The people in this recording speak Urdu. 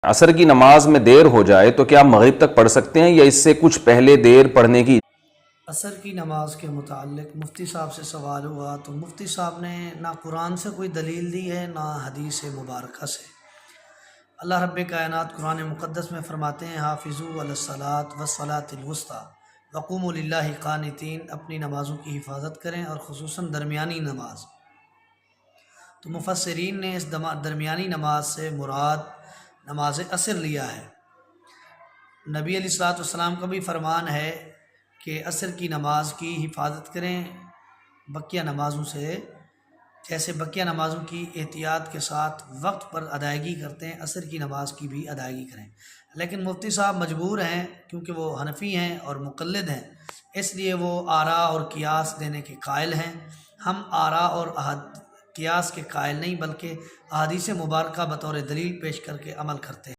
عصر کی نماز میں دیر ہو جائے تو کیا مغرب تک پڑھ سکتے ہیں یا اس سے کچھ پہلے دیر پڑھنے کی؟ عصر کی نماز کے متعلق مفتی صاحب سے سوال ہوا تو مفتی صاحب نے نہ قرآن سے کوئی دلیل دی ہے نہ حدیث مبارکہ سے۔ اللہ رب کائنات قرآن مقدس میں فرماتے ہیں حافظوا علی الصلاۃ والصلاۃ الوسطیٰ وقوموا للہ قانتین، اپنی نمازوں کی حفاظت کریں اور خصوصاً درمیانی نماز۔ تو مفسرین نے اس درمیانی نماز سے مراد نماز عصر لیا ہے۔ نبی علیہ الصلوۃ والسلام کا بھی فرمان ہے کہ عصر کی نماز کی حفاظت کریں بقیہ نمازوں سے، جیسے بقیہ نمازوں کی احتیاط کے ساتھ وقت پر ادائیگی کرتے ہیں، عصر کی نماز کی بھی ادائیگی کریں۔ لیکن مفتی صاحب مجبور ہیں کیونکہ وہ حنفی ہیں اور مقلد ہیں، اس لیے وہ آراء اور قیاس دینے کے قائل ہیں۔ ہم آراء اور قیاس کے قائل نہیں بلکہ احادیث مبارکہ بطور دلیل پیش کر کے عمل کرتے ہیں۔